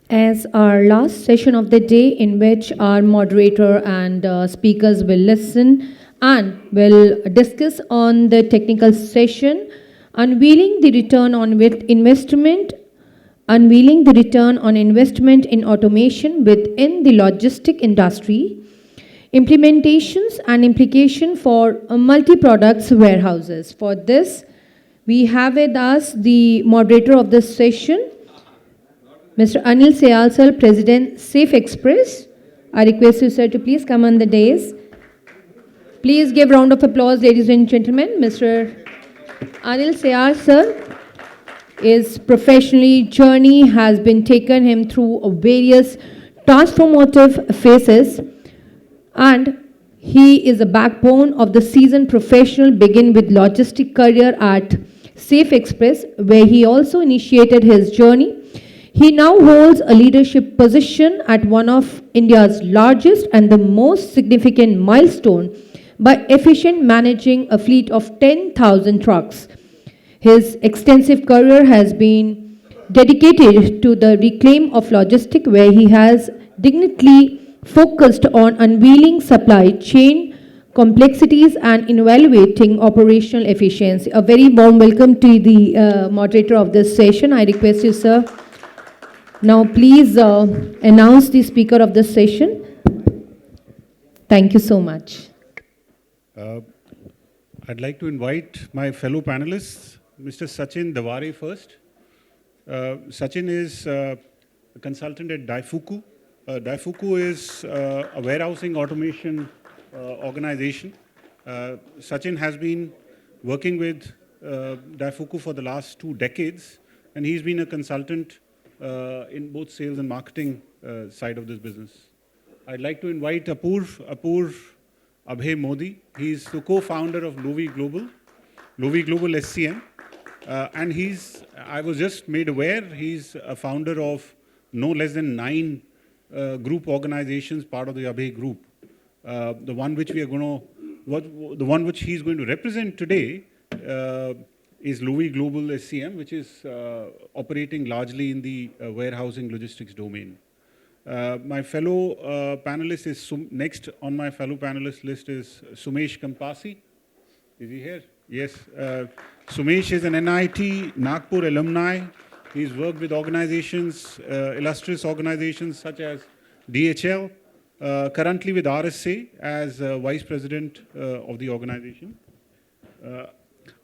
as our last session of the day, in which our moderator and speakers will listen and will discuss on the technical session, unveiling the return on investment, unveiling the return on investment in automation within the logistic industry, implementations and implication for multi-products warehouses. For this, we have with us the moderator of this session, Mr. Anil Syal, President, Safexpress. I request you, sir, to please come on the dais. Please give round of applause, ladies and gentlemen. Mr. Anil Syal, sir, his professional journey has been taken him through various transformative phases, and he is a backbone of the seasoned professional, begin with logistic career at Safexpress, where he also initiated his journey. He now holds a leadership position at one of India's largest and the most significant milestone by efficient managing a fleet of 10,000 trucks. His extensive career has been dedicated to the reclaim of logistics, where he has diligently focused on unveiling supply chain complexities and evaluating operational efficiency. A very warm welcome to the moderator of this session. I request you, sir. Now, please announce the speaker of this session. Thank you so much. I'd like to invite my fellow panelists, Mr. Sachin Daware first. Sachin is a consultant at Daifuku. Daifuku is a warehousing automation organization. Sachin has been working with Daifuku for the last 2 decades, and he's been a consultant in both sales and marketing side of this business. I'd like to invite Apurv Abhay Modi. He's the co-founder of LOVI Global SCM. And I was just made aware, he's a founder of no less than 9 group organizations, part of the Abhay group. The one which he's going to represent today is LOVI Global SCM, which is operating largely in the warehousing logistics domain. My fellow panelist is next on my fellow panelist list is Sumesh Kampassi. Is he here? Yes. Sumesh is an NIT Nagpur alumni. He's worked with organizations, illustrious organizations such as DHL, currently with RSA as Vice President of the organization.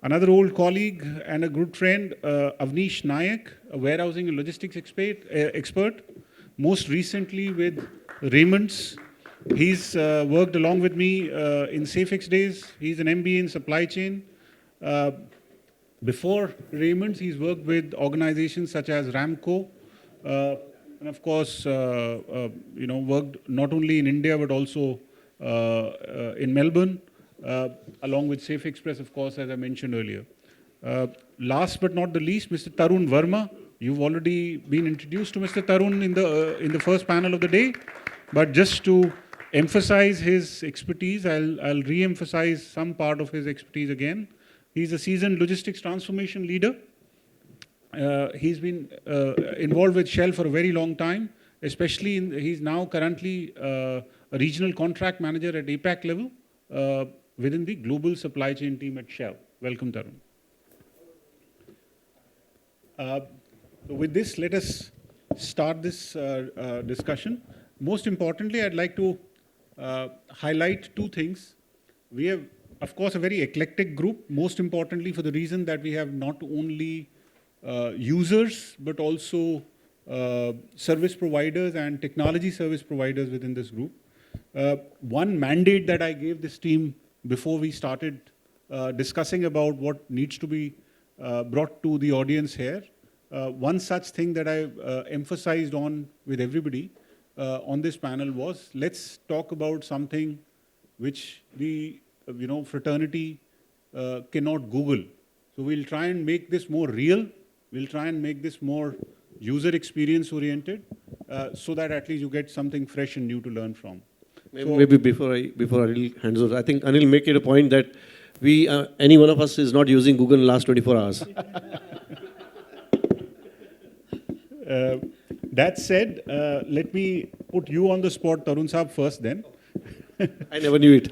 Another old colleague and a good friend, Avnish Naik, a warehousing and logistics expert, most recently with Raymods. He's worked along with me in Safex days. He's an MBA in supply chain. Before Raymods, he's worked with organizations such as Ramco, and of course, worked not only in India but also in Melbourne, along with Safexpress, of course, as I mentioned earlier. Last but not the least, Mr. Tarun Verma. You've already been introduced to Mr. Tarun in the first panel of the day, but just to emphasize his expertise, I'll re-emphasize some part of his expertise again. He's a seasoned logistics transformation leader. He's been involved with Shell for a very long time, especially he's now currently a regional contract manager at APAC level within the global supply chain team at Shell. Welcome, Tarun. With this, let us start this discussion. Most importantly, I'd like to highlight 2 things. We have, of course, a very eclectic group, most importantly for the reason that we have not only users, but also service providers and technology service providers within this group. One mandate that I gave this team before we started discussing about what needs to be brought to the audience here, one such thing that I emphasized on with everybody on this panel was, let's talk about something which the fraternity cannot Google. So we'll try and make this more real. We'll try and make this more user experience oriented, so that at least you get something fresh and new to learn from. Maybe before Anil hands over, I think Anil make it a point that any one of us is not using Google in the last 24 hours. That said, let me put you on the spot, Tarun Saab, first then. I never knew it.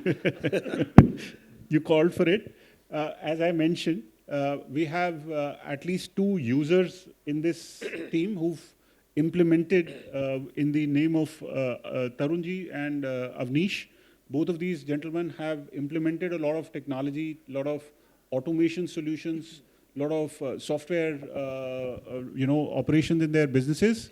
You called for it. As I mentioned, we have at least 2 users in this team who've implemented in the name of Tarunji and Avnish. Both of these gentlemen have implemented a lot of technology, a lot of automation solutions, a lot of software, operations in their businesses.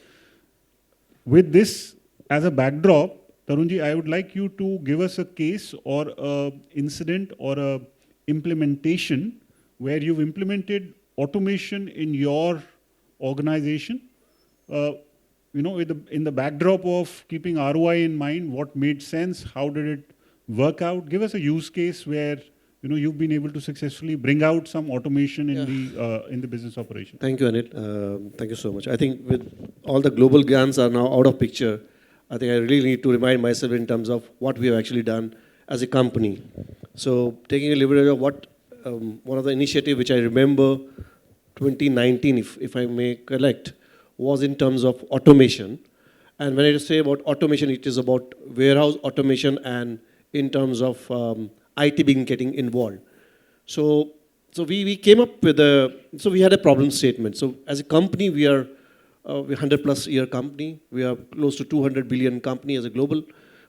With this as a backdrop, Tarunji, I would like you to give us a case or an incident or a implementation where you've implemented automation in your organization, in the backdrop of keeping ROI in mind, what made sense, how did it work out? Give us a use case where you've been able to successfully bring out some automation in the business operation. Thank you, Anil. Thank you so much. I think with all the global giants are now out of picture, I think I really need to remind myself in terms of what we have actually done as a company. So taking a liberty of what one of the initiatives which I remember 2019, if I may collect, was in terms of automation. And when I say about automation, it is about warehouse automation and in terms of IT being getting involved. So we came up with we had a problem statement. So as a company, we're a 100+ year company. We are close to 200 billion company as a global.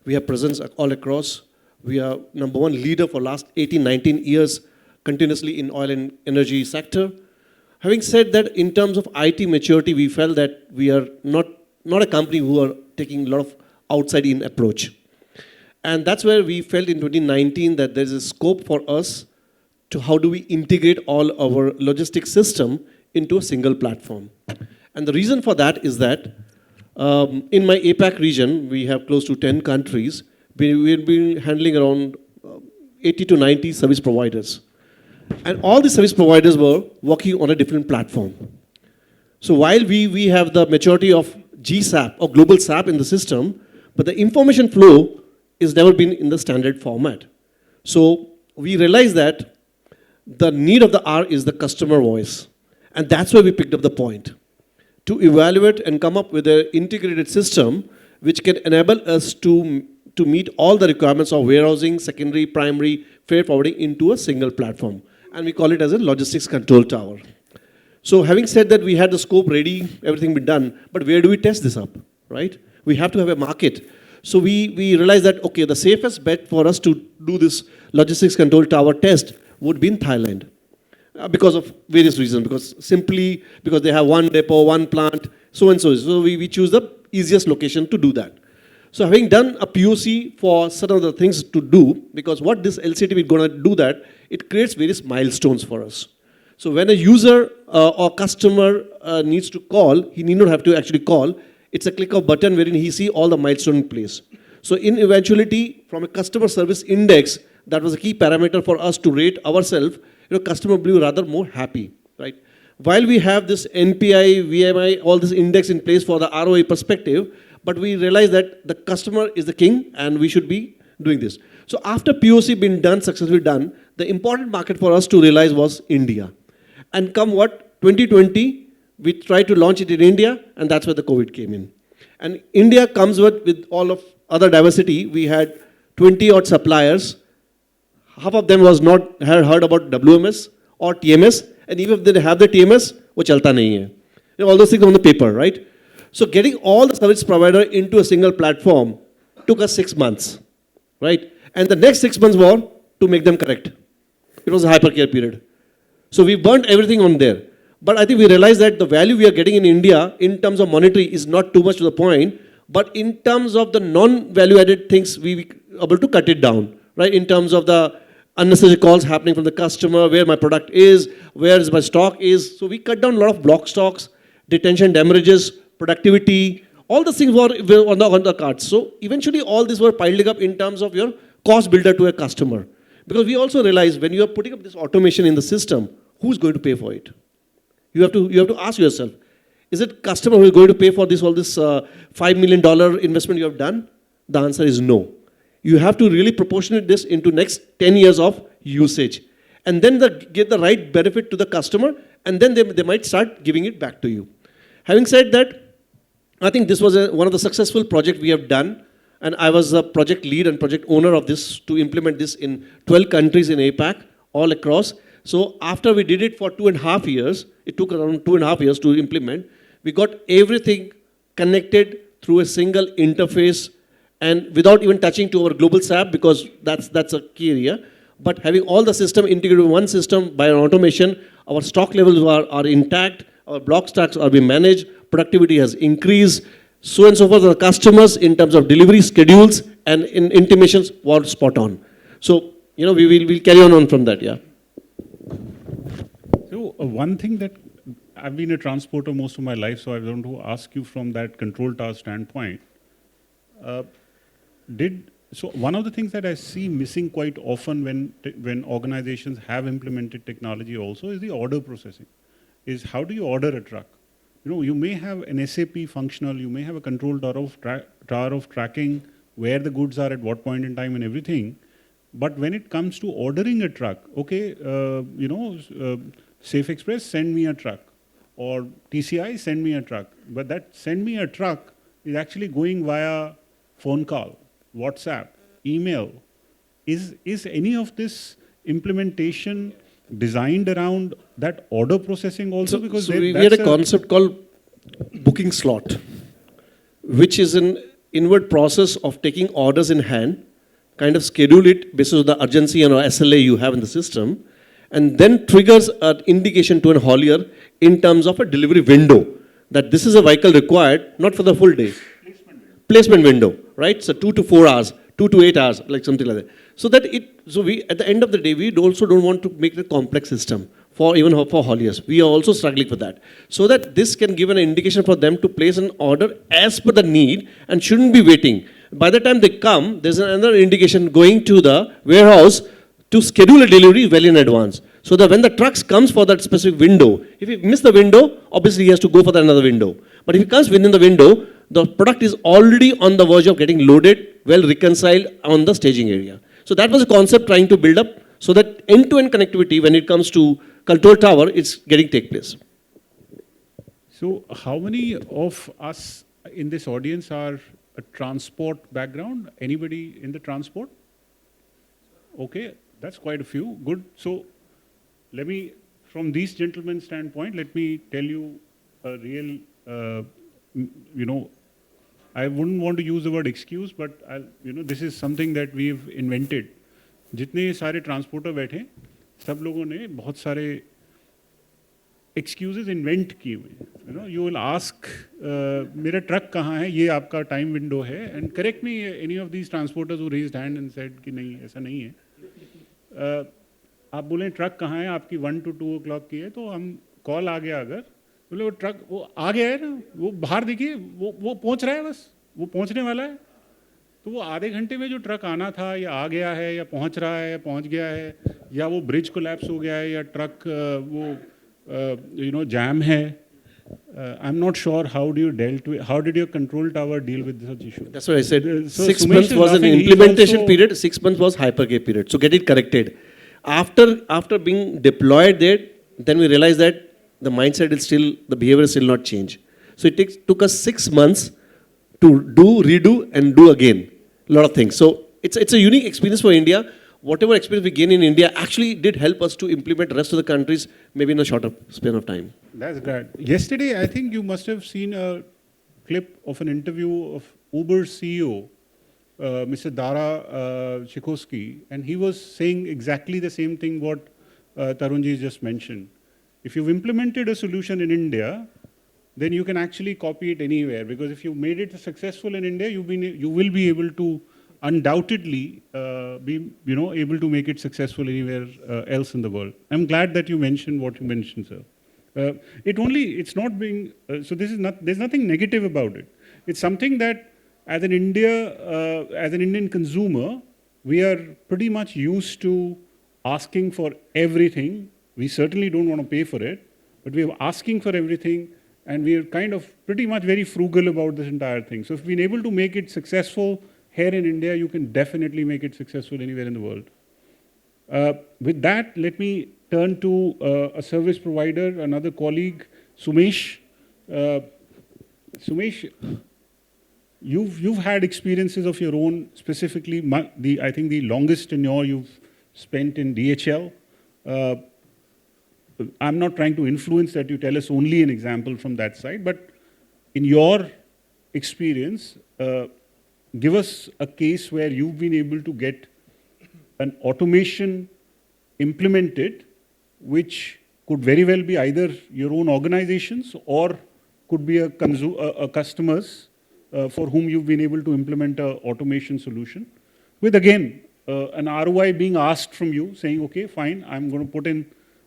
We have presence all across. We are #1 leader for last 18, 19 years continuously in oil and energy sector. Having said that, in terms of IT maturity, we felt that we are not a company who are taking a lot of outside-in approach. And that's where we felt in 2019 that there's a scope for us to how do we integrate all our logistics system into a single platform. And the reason for that is that in my APAC region, we have close to 10 countries. We've been handling around 80 to 90 service providers. And all the service providers were working on a different platform. So while we have the maturity of GSAP or global SAP in the system, but the information flow is never been in the standard format. So we realized that the need of the hour is the customer voice. And that's where we picked up the point. To evaluate and come up with an integrated system which can enable us to meet all the requirements of warehousing, secondary, primary, freight forwarding into a single platform. And we call it as a logistics control tower. So having said that, we had the scope ready, everything been done, but where do we test this up, right? We have to have a market. So we realized that, okay, the safest bet for us to do this logistics control tower test would be in Thailand. Because of various reasons, because they have one depot, one plant, so and so. So we choose the easiest location to do that. So having done a POC for certain of the things to do, because what this LCT is going to do that, it creates various milestones for us. So when a user or customer needs to call, he need not have to actually call. It's a click of button wherein he see all the milestones in place. So in eventuality, from a customer service index, that was a key parameter for us to rate ourselves, customer will be rather more happy, right? While we have this NPI, VMI, all this index in place for the ROI perspective, but we realize that the customer is the king and we should be doing this. So after POC been done, successfully done, the important market for us to realize was India. And come what, 2020, we tried to launch it in India, and that's where the COVID came in. And India comes with all of other diversity. We had 20 odd suppliers. Half of them had heard about WMS or TMS, and even if they have the TMS, wo chalta nahi hai. All those things on the paper, right? So getting all the service provider into a single platform took us 6 months, right? And the next 6 months were to make them correct. It was a hypercare period. So we burnt everything on there. But I think we realized that the value we are getting in India in terms of monetary is not too much to the point, but in terms of the non-value added things, we were able to cut it down, right? In terms of the unnecessary calls happening from the customer, where my product is, where is my stock is. So we cut down a lot of block stocks, detention damages, productivity, all the things were on the cards. So eventually all these were piling up in terms of your cost builder to a customer. Because we also realized when you are putting up this automation in the system, who's going to pay for it? You have to ask yourself, is it customer who is going to pay for all this $5 million investment you have done? The answer is no. You have to really proportionate this into next 10 years of usage. And then get the right benefit to the customer, and then they might start giving it back to you. Having said that, I think this was one of the successful projects we have done, and I was the project lead and project owner of this to implement this in 12 countries in APAC, all across. So after we did it for 2.5 years, it took around 2.5 years to implement, we got everything connected through a single interface and without even touching to our global SAP, because that's a key area. But having all the system integrated in one system by an automation, our stock levels are intact, our block stacks are being managed, productivity has increased, so and so forth. The customers in terms of delivery schedules and in intimations were spot on. So, we'll carry on from that, yeah. So one thing that I've been a transporter most of my life, so I want to ask you from that control tower standpoint. So one of the things that I see missing quite often when organizations have implemented technology also is the order processing. Is how do you order a truck? You may have an SAP functional, you may have a control tower of tracking where the goods are at what point in time and everything. But when it comes to ordering a truck, okay, Safexpress, send me a truck. Or TCI, send me a truck. But that send me a truck is actually going via phone call, WhatsApp, email. Is any of this implementation designed around that order processing also? Because we had a concept called booking slot, which is an inward process of taking orders in hand, kind of schedule it based on the urgency and SLA you have in the system, and then triggers an indication to an haulier in terms of a delivery window, that this is a vehicle required, not for the full day. Placement window, right? So 2 to 4 hours, 2 to 8 hours, like something like that. So we, at the end of the day, we also don't want to make it a complex system for hauliers. We are also struggling with that. So that this can give an indication for them to place an order as per the need and shouldn't be waiting. By the time they come, there's another indication going to the warehouse to schedule a delivery well in advance. So that when the trucks comes for that specific window, if he miss the window, obviously he has to go for another window. But if he comes within the window, the product is already on the verge of getting loaded, well reconciled on the staging area. So that was a concept trying to build up so that end-to-end connectivity when it comes to control tower, it's getting take place. So how many of us in this audience are a transport background? Anybody in the transport? Okay, that's quite a few. Good. So let me, from these gentlemen's standpoint, let me tell you a real, I wouldn't want to use the word excuse, but this is something that we've invented. जितने सारे transporter बैठे, सब लोगों ने बहुत सारे excuses invent किए हुए. You will ask, मेरा ट्रक कहाँ है? ये आपका time window है. And correct me, any of these transporters who raised hand and said कि नहीं, ऐसा नहीं है. आप बोलें ट्रक कहाँ है? आपकी 1 to 2 o'clock की है, तो हम कॉल आ गया अगर, बोले वो ट्रक वो आ गया है ना, वो बाहर देखिए, वो पहुंच रहा है, बस वो पहुंचने वाला है. तो वो आधे घंटे में जो ट्रक आना था या आ गया है या पहुंच रहा है या पहुंच गया है, या वो ब्रिज कोलैप्स हो गया है या ट्रक वो जैम है. I'm not sure how did your control tower deal with such issue? That's what I said. 6 months was an implementation period. 6 months was hypercare period. So get it corrected. After being deployed there, then we realized that the mindset is still, the behavior is still not changed. So it took us 6 months to do, redo, and do again. A lot of things. So it's a unique experience for India. Whatever experience we gain in India actually did help us to implement the rest of the countries, maybe in a shorter span of time. That's great. Yesterday, I think you must have seen a clip of an interview of Uber's CEO, Mr. Dara Chikoski, and he was saying exactly the same thing what Tarunji just mentioned. If you've implemented a solution in India, then you can actually copy it anywhere, because if you made it successful in India, you will be able to undoubtedly be able to make it successful anywhere else in the world. I'm glad that you mentioned what you mentioned, sir. It's not being so. There's nothing negative about it. It's something that as an Indian consumer, we are pretty much used to asking for everything. We certainly don't want to pay for it, but we're asking for everything, and we're kind of pretty much very frugal about this entire thing. So if we've been able to make it successful here in India, you can definitely make it successful anywhere in the world. With that, let me turn to a service provider, another colleague, Sumesh. Sumesh, you've had experiences of your own, specifically I think the longest tenure you've spent in DHL. I'm not trying to influence that you tell us only an example from that side, but in your experience, give us a case where you've been able to get an automation implemented, which could very well be either your own organizations or could be a customers for whom you've been able to implement an automation solution. With again, an ROI being asked from you, saying, okay, fine, I'm going to put in,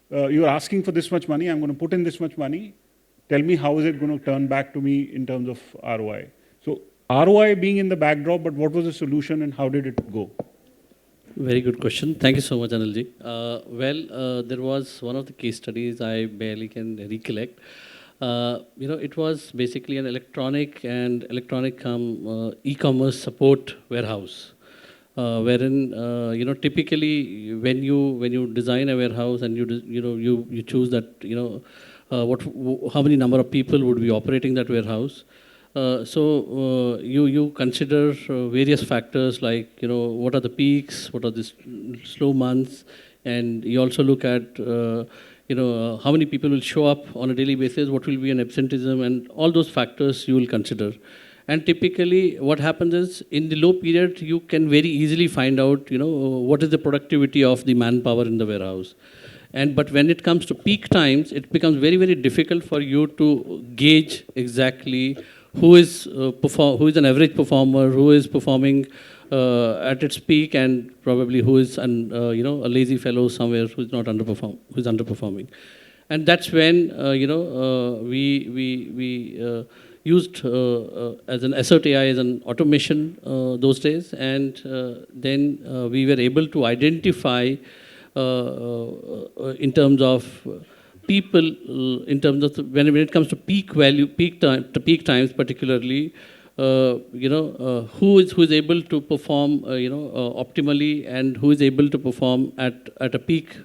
you're asking for this much money, I'm going to put in this much money. Tell me how is it going to turn back to me in terms of ROI. So ROI being in the backdrop, but what was the solution and how did it go? Very good question. Thank you so much, Anilji. There was one of the case studies I barely can recollect. It was basically an electronic e-commerce support warehouse, wherein typically when you design a warehouse and you choose that how many number of people would be operating that warehouse. You consider various factors like what are the peaks, what are the slow months, and you also look at how many people will show up on a daily basis, what will be an absenteeism, and all those factors you will consider. And typically what happens is in the low period you can very easily find out what is the productivity of the manpower in the warehouse. But when it comes to peak times, it becomes very, very difficult for you to gauge exactly who is an average performer, who is performing at its peak, and probably who is a lazy fellow somewhere who is underperforming. And that's when we used as an Assert AI as an automation those days, and then we were able to identify in terms of people, in terms of when it comes to peak times particularly, who is able to perform optimally and who is able to perform at a peak,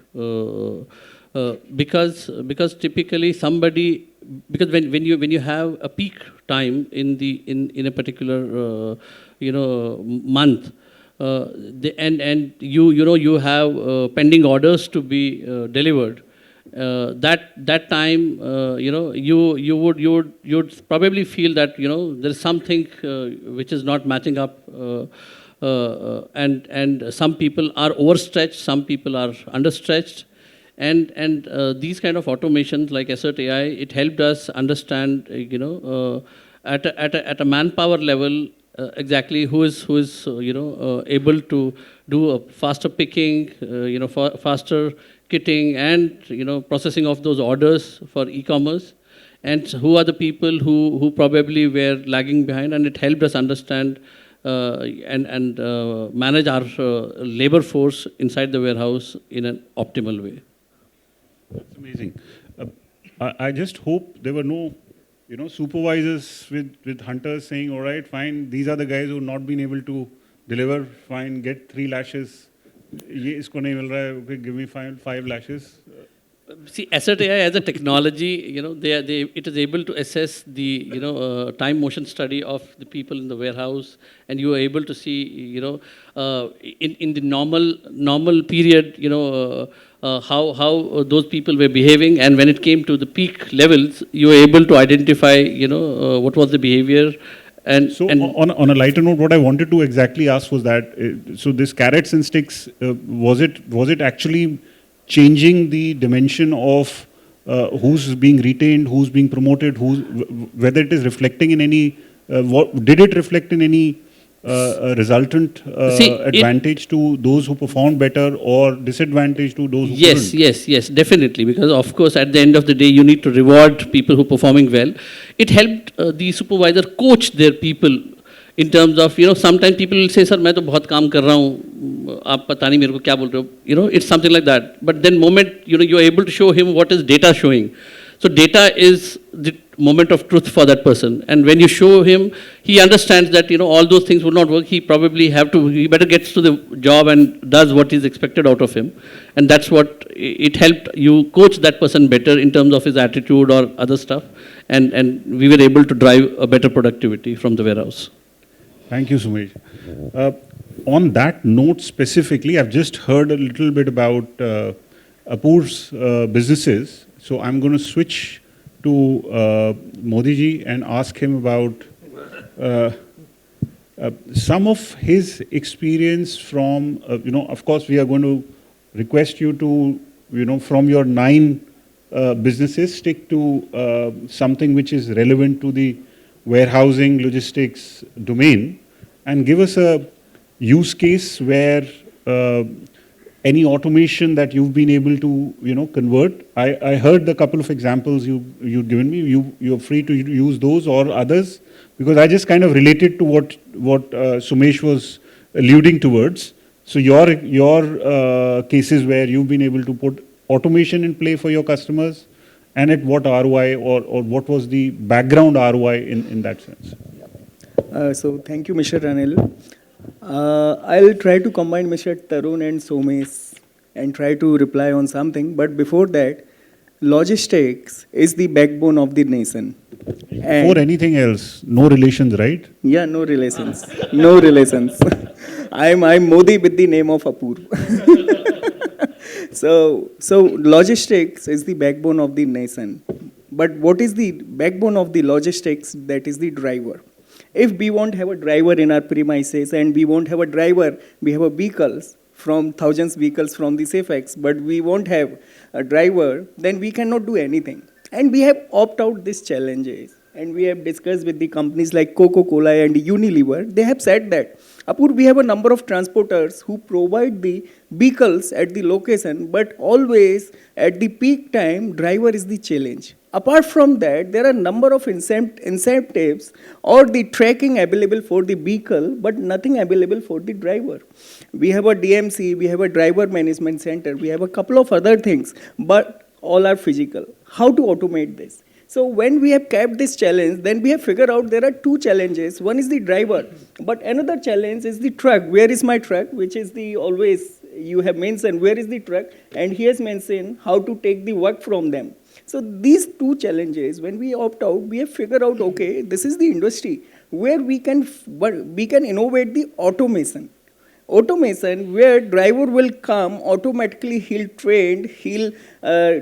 because typically when you have a peak time in a particular month, and you have pending orders to be delivered. That time, you would probably feel that there is something which is not matching up, and some people are overstretched, some people are understretched, and these kind of automations like Assert AI, it helped us understand at a manpower level exactly who is able to do a faster picking, faster kitting, and processing of those orders for e-commerce, and who are the people who probably were lagging behind, and it helped us understand and manage our labor force inside the warehouse in an optimal way. That's amazing. I just hope there were no supervisors with hunters saying, all right, fine, these are the guys who have not been able to deliver, fine, get 3 lashes. ये इसको नहीं मिल रहा है, okay, give me 5 lashes. See, Assert AI as a technology, it is able to assess the time motion study of the people in the warehouse, and you are able to see in the normal period how those people were behaving, and when it came to the peak levels, you were able to identify what was the behavior. On a lighter note, what I wanted to exactly ask was that, so this carrots and sticks, was it actually changing the dimension of who's being retained, who's being promoted, whether it is reflecting in any, did it reflect in any resultant advantage to those who performed better or disadvantage to those who couldn't? Yes, definitely. Because of course, at the end of the day, you need to reward people who are performing well. It helped the supervisor coach their people in terms of, sometimes people will say, sir, मैं तो बहुत काम कर रहा हूँ, आप पता नहीं मेरे को क्या बोल रहे हो. It's something like that. But then moment, you are able to show him what is data showing. So data is the moment of truth for that person. And when you show him, he understands that, all those things will not work. He probably he better gets to the job and does what is expected out of him. And that's what it helped you coach that person better in terms of his attitude or other stuff. and we were able to drive a better productivity from the warehouse. Thank you, Sumesh. On that note specifically, I've just heard a little bit about Apurv's businesses. So I'm going to switch to Modi ji and ask him about some of his experience from, of course, we are going to request you to, from your 9 businesses, stick to something which is relevant to the warehousing logistics domain, and give us a use case where any automation that you've been able to convert. I heard the couple of examples you've given me. You're free to use those or others, because I just kind of related to what Sumesh was alluding towards. So your cases where you've been able to put automation in play for your customers, and at what ROI, or what was the background ROI in that sense? So thank you, Mr. Anil. I'll try to combine Mr. Tarun and Sumesh and try to reply on something. But before that, logistics is the backbone of the nation. And Before anything else, no relations, right? yeah, no relations. No relations. I'm Modi with the name of Apurv. So logistics is the backbone of the nation. But what is the backbone of the logistics? That is the driver. If we won't have a driver in our premises and we won't have a driver, we have a vehicles from thousands vehicles from the Safex, but we won't have a driver, then we cannot do anything. And we have opted out these challenges. And we have discussed with the companies like Coca-Cola and Unilever. They have said that, Apurv, we have a number of transporters who provide the vehicles at the location, but always at the peak time, driver is the challenge. Apart from that, there are a number of incentives or the tracking available for the vehicle, but nothing available for the driver. We have a DMC, we have a driver management center, we have a couple of other things, but all are physical. How to automate this? So when we have kept this challenge, then we have figured out there are 2 challenges. One is the driver, but another challenge is the truck. Where is my truck? Which is the always, you have mentioned, where is the truck? And he has mentioned how to take the work from them. So these 2 challenges, when we opt out, we have figured out, okay, this is the industry where we can innovate the automation. Automation where driver will come, automatically he'll train, he'll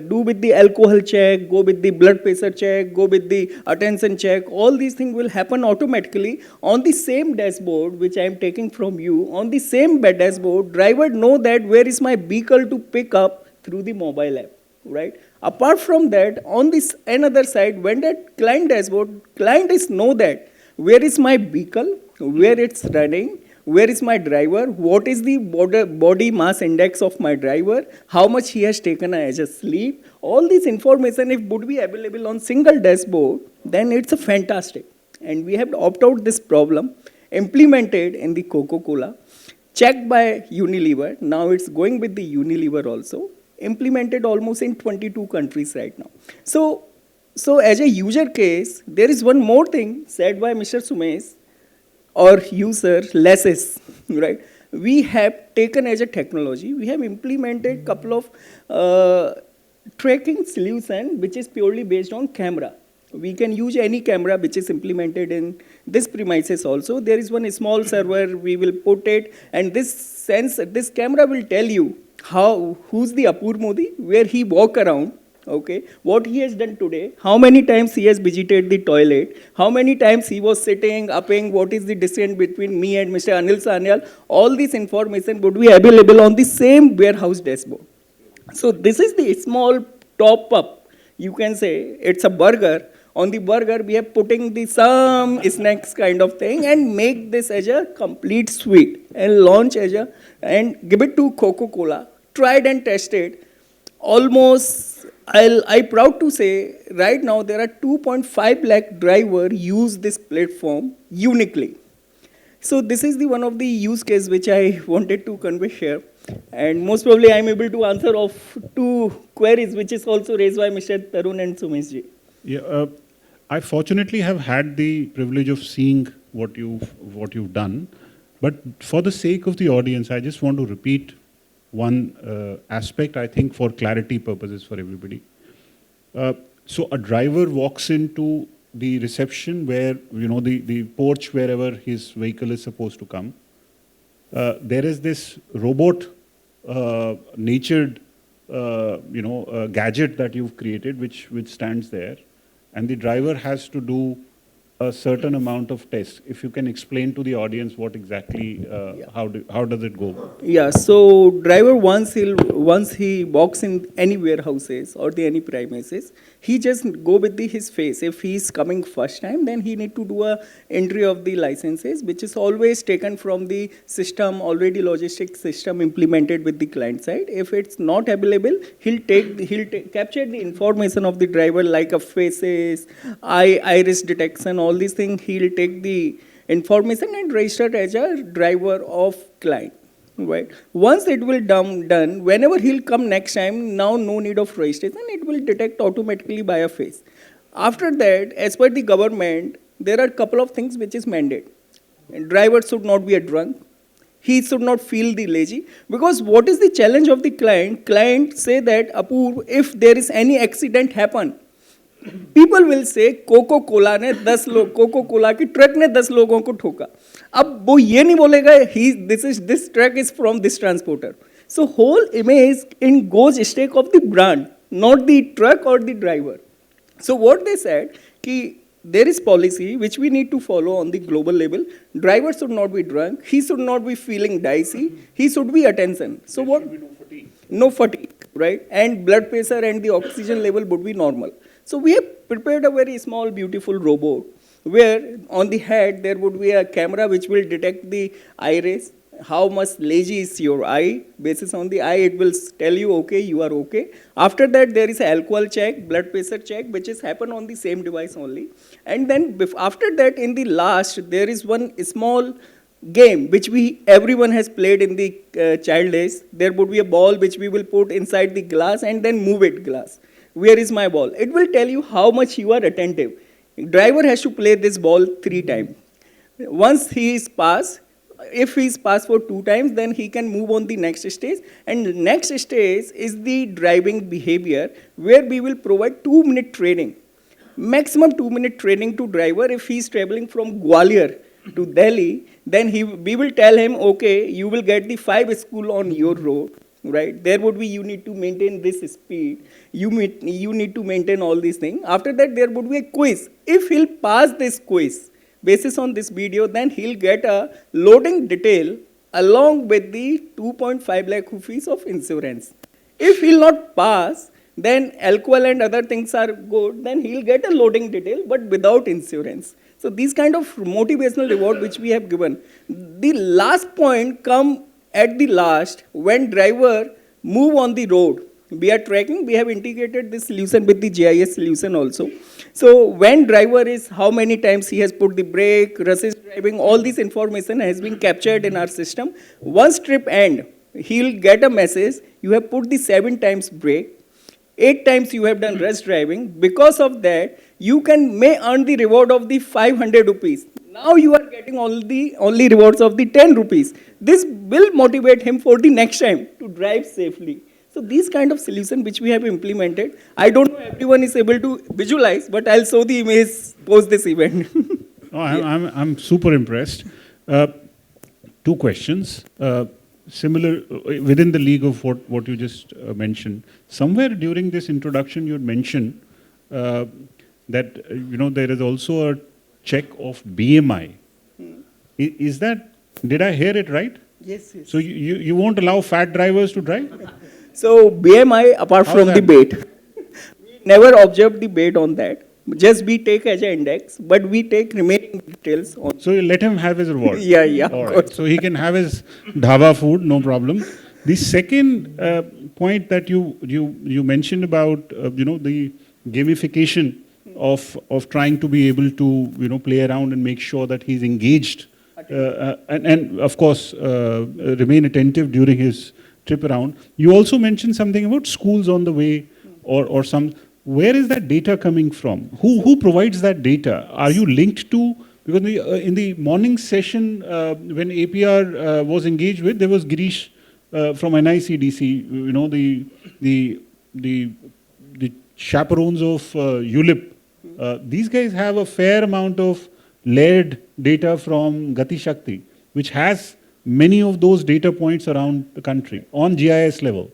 do with the alcohol check, go with the blood pressure check, go with the attention check. All these things will happen automatically on the same dashboard which I am taking from you. On the same dashboard, driver know that where is my vehicle to pick up through the mobile app, right? Apart from that, on this another side, when that client dashboard, client is know that where is my vehicle, where it's running, where is my driver, what is the body mass index of my driver, how much he has taken as a sleep. All this information, if would be available on single dashboard, then it's a fantastic. And we have opted out this problem, implemented in the Coca-Cola, checked by Unilever. Now it's going with the Unilever also, implemented almost in 22 countries right now. So as a user case, there is one more thing said by Mr. Sumesh, or user, less is, right? We have taken as a technology, we have implemented couple of tracking solution which is purely based on camera. We can use any camera which is implemented in this premises also. There is one small server, we will put it, and this camera will tell you who's the Apurv Modi, where he walk around, okay, what he has done today, how many times he has visited the toilet, how many times he was sitting, upping, what is the distance between me and Mr. Anil Sanyal. All this information would be available on the same warehouse dashboard. So this is the small top up. You can say it's a burger. On the burger, we are putting the some snacks kind of thing and make this as a complete suite and launch and give it to Coca-Cola. Tried and tested. Almost, I'm proud to say, right now there are 2.5 lakh drivers use this platform uniquely. So this is the one of the use case which I wanted to convey here. And most probably I'm able to answer of 2 queries which is also raised by Mr. Tarun and Sumesh ji. Yeah, I fortunately have had the privilege of seeing what you've done. But for the sake of the audience, I just want to repeat one aspect, I think, for clarity purposes for everybody. So a driver walks into the reception where, the porch wherever his vehicle is supposed to come. There is this robot natured, gadget that you've created, which stands there, and the driver has to do a certain amount of tests. If you can explain to the audience what exactly, how does it go? Yeah, so driver once he walks in any warehouses or any premises, he just go with his face. If he is coming first time, then he need to do a entry of the licenses, which is always taken from the system, already logistics system implemented with the client side. If it's not available, he'll capture the information of the driver like a faces, iris detection, all these things. He'll take the information and register as a driver of client. Right. Once it will done, whenever he'll come next time, now no need of registration, it will detect automatically by a face. After that, as per the government, there are a couple of things which is mandated. Driver should not be a drunk. He should not feel the lazy. Because what is the challenge of the client? Client say that, Apurv, if there is any accident happen, people will say Coca Cola ने 10 लोग Coca Cola की truck ने 10 लोगों को ठोका. अब वो ये नहीं बोलेगा this truck is from this transporter. So whole image in goes stake of the brand, not the truck or the driver. So what they said कि there is policy which we need to follow on the global level. Driver should not be drunk. He should not be feeling dicey. He should be attention. So what? No fatigue, right? And blood pressure and the oxygen level would be normal. So we have prepared a very small, beautiful robot where on the head there would be a camera which will detect the iris, how much lazy is your eye. Basis on the eye, it will tell you, okay, you are okay. After that, there is alcohol check, blood pressure check, which is happen on the same device only. And then after that, in the last, there is one small game which everyone has played in the child days. There would be a ball which we will put inside the glass and then move it glass. Where is my ball? It will tell you how much you are attentive. Driver has to play this ball 3 times. Once he is passed, if he is passed for 2 times, then he can move on the next stage. And the next stage is the driving behavior, where we will provide 2-minute training. Maximum 2-minute training to driver. If he is traveling from Gwalior to Delhi, then we will tell him, okay, you will get the 5 schools on your road. Right? There would be, you need to maintain this speed. You need to maintain all these things. After that, there would be a quiz. If he'll pass this quiz, basis on this video, then he'll get a loading detail along with the 2.5 lakh rupees of insurance. If he'll not pass, then alcohol and other things are good, then he'll get a loading detail, but without insurance. So these kind of motivational reward which we have given. The last point come at the last, when driver move on the road. We are tracking, we have integrated this solution with the GIS solution also. So when driver is, how many times he has put the brake, resist driving, all this information has been captured in our system. Once trip end, he'll get a message, you have put the 7 times brake, 8 times you have done rest driving. Because of that, you may earn the reward of the 500 rupees. Now you are getting only rewards of the 10 rupees. This will motivate him for the next time to drive safely. So these kind of solution which we have implemented, I don't know everyone is able to visualize, but I'll show the image post this event. Oh, I'm super impressed. 2 questions. Similar, within the league of what you just mentioned. Somewhere during this introduction you had mentioned that, there is also a check of BMI. Is that, did I hear it right? Yes, yes. So you won't allow fat drivers to drive? So BMI, apart from the weight, we never observe the weight on that. Just we take as an index, but we take remaining details on. So you let him have his reward? Yeah. All right. So he can have his dhaba food, no problem. The second point that you mentioned about, the gamification of trying to be able to, play around and make sure that he's engaged and of course, remain attentive during his trip around. You also mentioned something about schools on the way or some. Where is that data coming from? Who provides that data? Are you linked to, because in the morning session when APR was engaged with, there was Girish from NICDC, the chaperones of ULIP. These guys have a fair amount of layered data from Gati Shakti, which has many of those data points around the country on GIS level.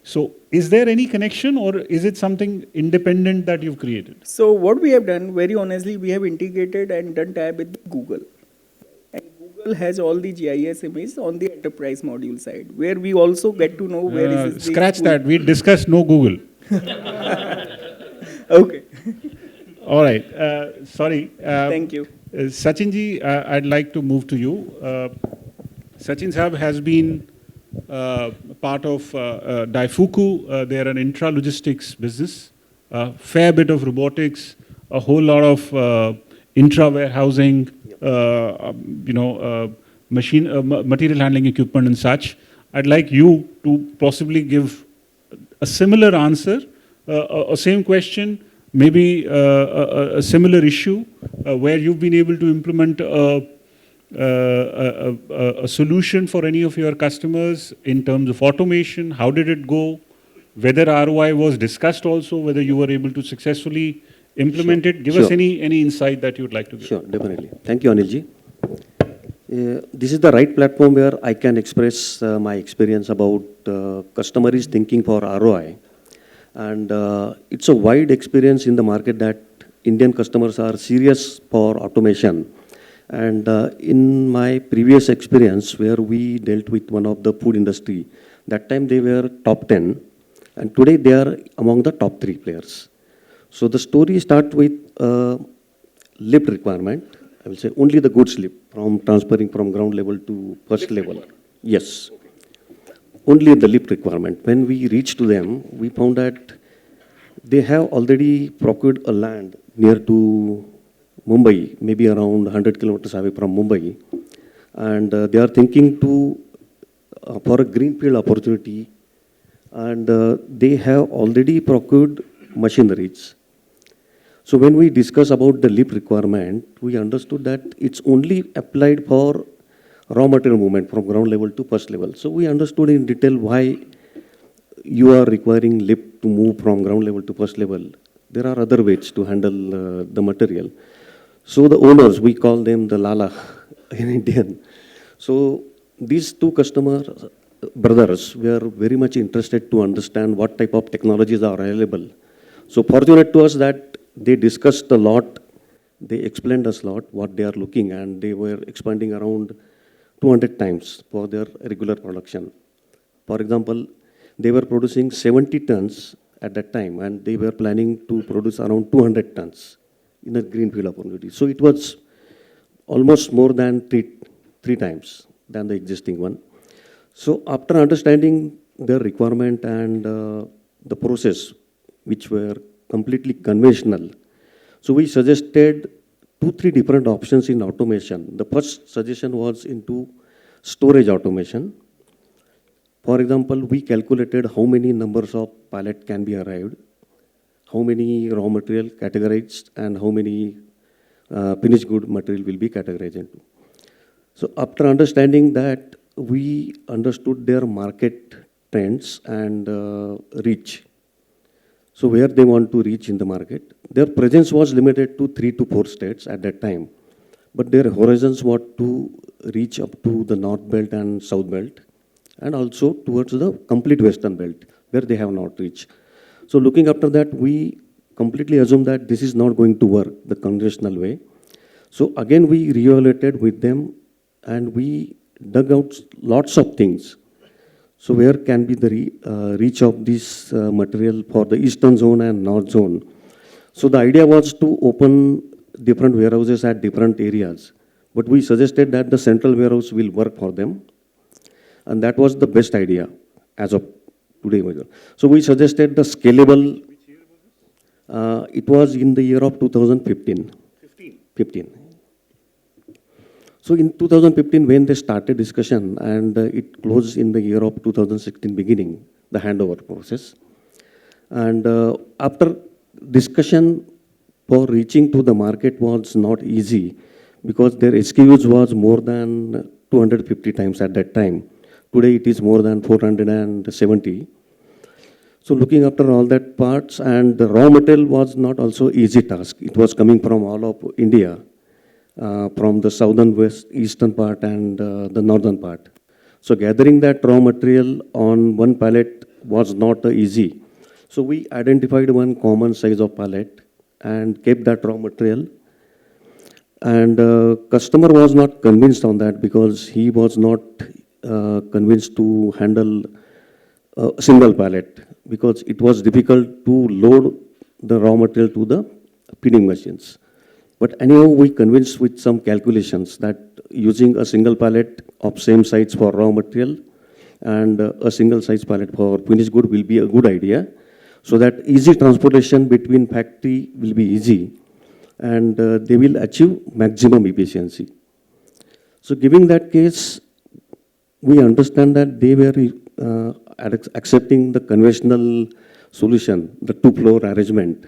So is there any connection, or is it something independent that you've created? So what we have done, very honestly, we have integrated and done tab with Google. And Google has all the GIS images on the enterprise module side, where we also get to know where is the Scratch school. that. We discussed no Google. Okay. All right. Sorry. Thank you. Sachin ji, I'd like to move to you. Sachin Sahab has been part of Daifuku. They're an intralogistics business. Fair bit of robotics, a whole lot of intra-warehousing, material handling equipment and such. I'd like you to possibly give a similar answer, a same question, maybe a similar issue where you've been able to implement a solution for any of your customers in terms of automation. How did it go? Whether ROI was discussed also, whether you were able to successfully implement it. Give us any insight that you'd like to give. Sure, definitely. Thank you, Anil ji. This is the right platform where I can express my experience about customer is thinking for ROI. And it's a wide experience in the market that Indian customers are serious for automation. And in my previous experience where we dealt with one of the food industry, that time they were top 10 and today they are among the top 3 players. So the story starts with lift requirement. I will say only the goods lift from transferring from ground level to first level. Yes. Only the lift requirement. When we reached to them, we found that they have already procured a land near to Mumbai, maybe around 100 kilometers away from Mumbai. And they are thinking to, for a greenfield opportunity, and they have already procured machineries. So when we discuss about the lift requirement, we understood that it's only applied for raw material movement from ground level to first level. So we understood in detail why you are requiring lift to move from ground level to first level. There are other ways to handle the material. So the owners, we call them the Lala in Indian. So these two customers, brothers, were very much interested to understand what type of technologies are available. So fortunate to us that they discussed a lot, they explained us a lot what they are looking, and they were expanding around 200 times for their regular production. For example, they were producing 70 tons at that time, and they were planning to produce around 200 tons in a greenfield opportunity. So it was almost more than three times than the existing one. So after understanding their requirement and the process, which were completely conventional, so we suggested 2-3 different options in automation. The first suggestion was into storage automation. For example, we calculated how many numbers of pallet can be arrived, how many raw material categorized, and how many finished good material will be categorized into. So after understanding that, we understood their market trends and reach. So where they want to reach in the market. Their presence was limited to 3 to 4 states at that time, but their horizons were to reach up to the North Belt and South Belt, and also towards the complete Western Belt, where they have not reached. So looking after that, we completely assumed that this is not going to work the conventional way. So again, we reevaluated with them, and we dug out lots of things. So where can be the reach of this material for the eastern zone and north zone? So the idea was to open different warehouses at different areas. But we suggested that the central warehouse will work for them. And that was the best idea as of today. So we suggested the scalable, it was in the year of 2015. 15. So in 2015, when they started discussion, and it closed in the year of 2016 beginning, the handover process. And after discussion for reaching to the market was not easy, because their SKUs was more than 250 times at that time. Today it is more than 470. So looking after all that parts, and the raw material was not also easy task. It was coming from all of India, from the southern west, eastern part and the northern part. So gathering that raw material on one pallet was not easy. So we identified one common size of pallet and kept that raw material. And customer was not convinced on that because he was not convinced to handle a single pallet because it was difficult to load the raw material to the pinning machines. But anyhow, we convinced with some calculations that using a single pallet of same size for raw material and a single size pallet for finished good will be a good idea, so that easy transportation between factory will be easy and they will achieve maximum efficiency. So giving that case, we understand that they were accepting the conventional solution, the two-floor arrangement,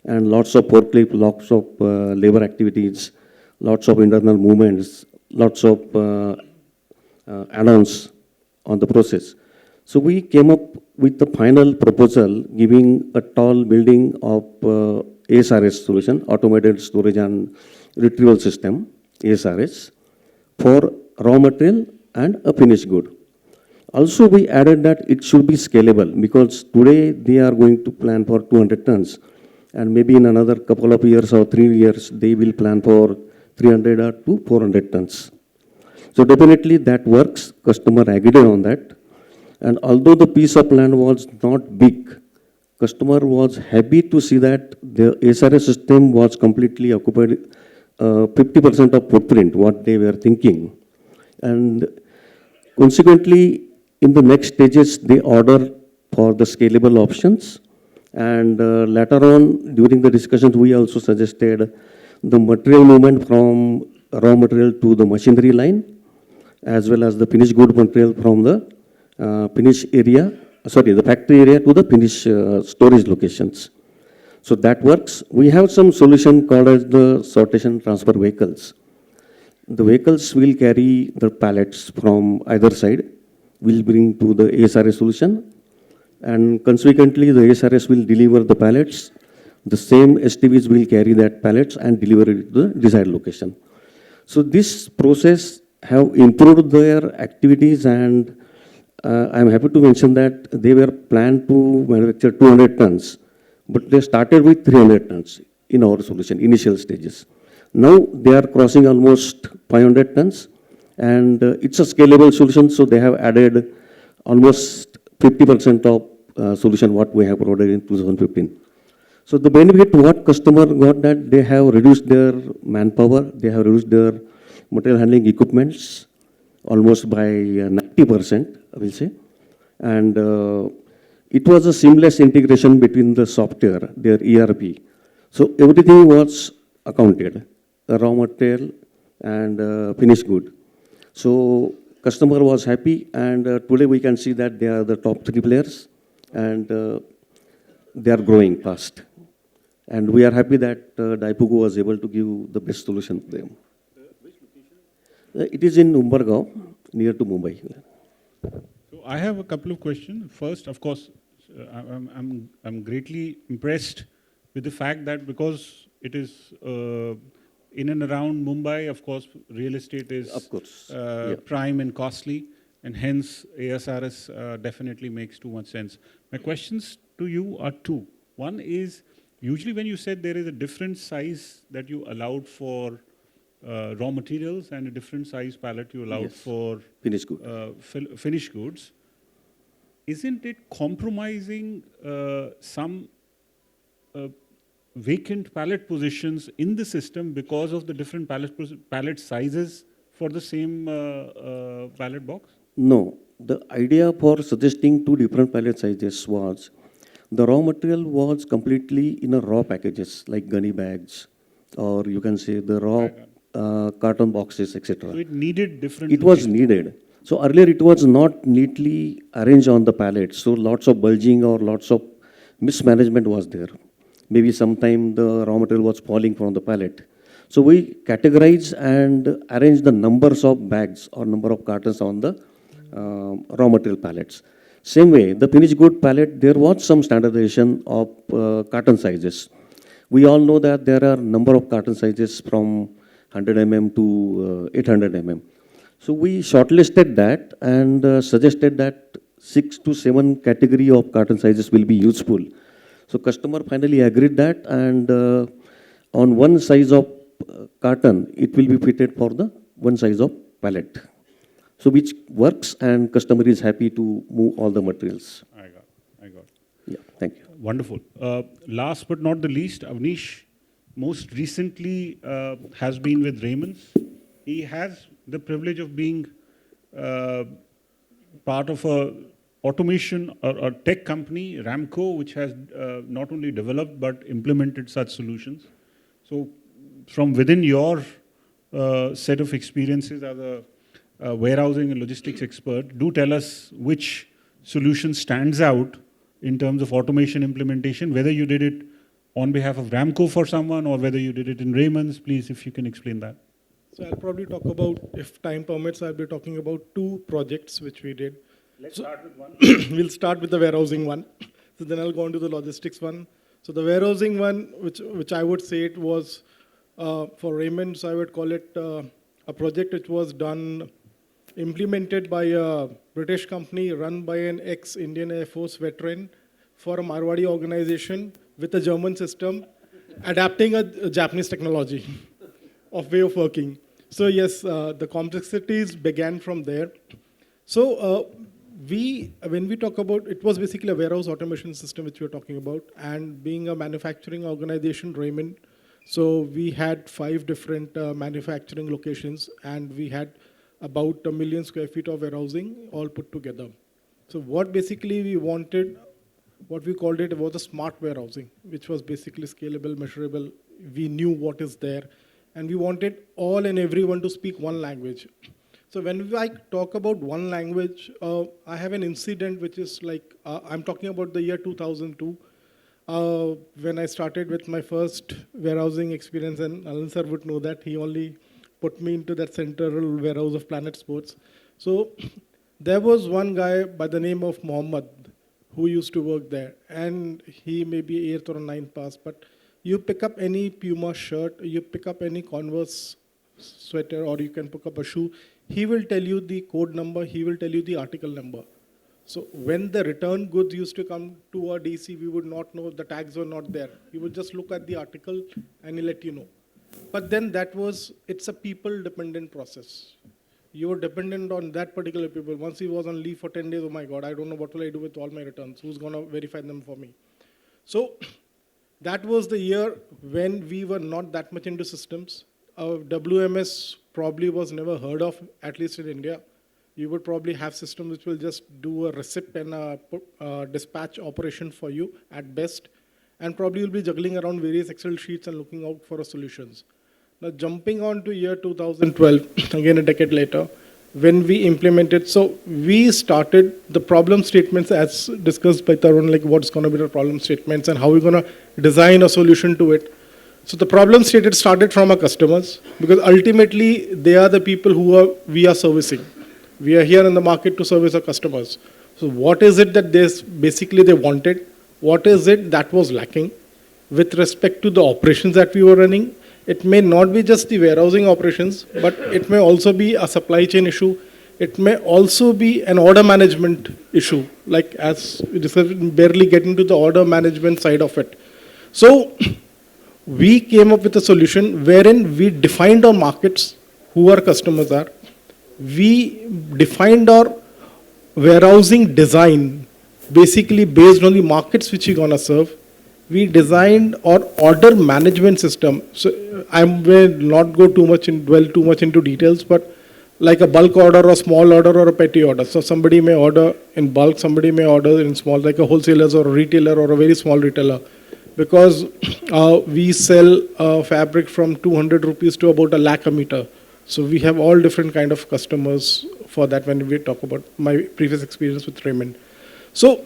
and lots of forklift, lots of labor activities, lots of internal movements, lots of add-ons on the process. So we came up with the final proposal giving a tall building of ASRS solution, Automated Storage and Retrieval System, ASRS, for raw material and a finished good. Also, we added that it should be scalable because today they are going to plan for 200 tons. And maybe in another couple of years or 3 years, they will plan for 300 or to 400 tons. So definitely that works. Customer agreed on that. And although the piece of land was not big, customer was happy to see that the SRS system was completely occupied 50% of footprint, what they were thinking. And consequently, in the next stages, they order for the scalable options. And later on, during the discussions, we also suggested the material movement from raw material to the machinery line, as well as the finished good material from the the factory area to the finished storage locations. So that works. We have some solution called as the sortation transfer vehicles. The vehicles will carry the pallets from either side, will bring to the ASRS solution, and consequently the ASRS will deliver the pallets. The same STVs will carry that pallets and deliver it to the desired location. So this process have improved their activities, and I'm happy to mention that they were planned to manufacture 200 tons, but they started with 300 tons in our solution, initial stages. Now they are crossing almost 500 tons, and it's a scalable solution, so they have added almost 50% of solution what we have provided in 2015. So the benefit what customer got that they have reduced their manpower, they have reduced their material handling equipments almost by 90%, I will say. And it was a seamless integration between the software, their ERP. So everything was accounted, the raw material and finished good. So customer was happy, and today we can see that they are the top 3 players, and they are growing fast. And we are happy that Daifuku was able to give the best solution to them. Which location? It is in Umbergaon, near to Mumbai. So I have a couple of questions. First, of course, I'm greatly impressed with the fact that because it is in and around Mumbai, of course, real estate is prime and costly, and hence ASRS definitely makes too much sense. My questions to you are 2. One is, usually when you said there is a different size that you allowed for raw materials and a different size pallet you allowed for finished goods, isn't it compromising some vacant pallet positions in the system because of the different pallet sizes for the same pallet box? No. The idea for suggesting 2 different pallet sizes was the raw material was completely in a raw packages like gunny bags, or you can say the raw carton boxes, etc. So it needed different. It was needed. So earlier it was not neatly arranged on the pallet. So lots of bulging or lots of mismanagement was there. Maybe sometime the raw material was falling from the pallet. So we categorize and arrange the numbers of bags or number of cartons on the raw material pallets. Same way, the finished good pallet, there was some standardization of carton sizes. We all know that there are number of carton sizes from 100 mm to 800 mm. So we shortlisted that and suggested that 6 to 7 category of carton sizes will be useful. So customer finally agreed that, and on one size of carton, it will be fitted for the one size of pallet. So which works, and customer is happy to move all the materials. I got. Yeah, thank you. Wonderful. Last but not the least, Avnish most recently has been with Raymods. He has the privilege of being part of a automation or tech company, Ramco, which has not only developed but implemented such solutions. So from within your set of experiences as a warehousing and logistics expert, do tell us which solution stands out in terms of automation implementation, whether you did it on behalf of Ramco for someone or whether you did it in Raymonds. Please, if you can explain that. So I'll probably talk about, if time permits, I'll be talking about 2 projects which we did. Let's start with one. We'll start with the warehousing one. So then I'll go on to the logistics one. So the warehousing one, which I would say it was for Raymonds, I would call it a project which was done, implemented by a British company run by an ex-Indian Air Force veteran for a Marwadi organization with a German system, adapting a Japanese technology of way of working. So yes, the complexities began from there. So when we talk about, it was basically a warehouse automation system which we were talking about, and being a manufacturing organization, Raymond, so we had 5 different manufacturing locations, and we had about 1 million square feet of warehousing all put together. So what basically we wanted, what we called it was a smart warehousing, which was basically scalable, measurable. We knew what is there, and we wanted all and everyone to speak one language. So when I talk about one language, I have an incident which is like, I'm talking about the year 2002, when I started with my first warehousing experience, and Anil sir would know that, he only put me into that central warehouse of Planet Sports. So there was one guy by the name of Mohammed who used to work there, and he may be 8th or 9th pass, but you pick up any Puma shirt, you pick up any Converse sweater, or you can pick up a shoe, he will tell you the code number, he will tell you the article number. So when the return goods used to come to our DC, we would not know, the tags were not there. He would just look at the article and he'll let you know. But then it's a people-dependent process. You're dependent on that particular people. Once he was on leave for 10 days, oh my God, I don't know what will I do with all my returns. Who's going to verify them for me? So that was the year when we were not that much into systems. WMS probably was never heard of, at least in India. You would probably have systems which will just do a receipt and a dispatch operation for you at best. And probably you'll be juggling around various Excel sheets and looking out for solutions. Now jumping on to year 2012, again a decade later, when we implemented, so we started the problem statements as discussed by Tarun, like what's going to be the problem statements and how we're going to design a solution to it. So the problem stated started from our customers, because ultimately they are the people who we are servicing. We are here in the market to service our customers. So what is it that they wanted? What is it that was lacking with respect to the operations that we were running? It may not be just the warehousing operations, but it may also be a supply chain issue. It may also be an order management issue, like as we discussed, barely getting to the order management side of it. So we came up with a solution wherein we defined our markets, who our customers are. We defined our warehousing design basically based on the markets which we're going to serve. We designed our order management system. So I will not go dwell too much into details, but like a bulk order or small order or a petty order. So somebody may order in bulk, somebody may order in small, like a wholesaler or a retailer or a very small retailer. Because we sell fabric from 200 rupees to about 1 lakh a meter. So we have all different kind of customers for that when we talk about my previous experience with Raymond. So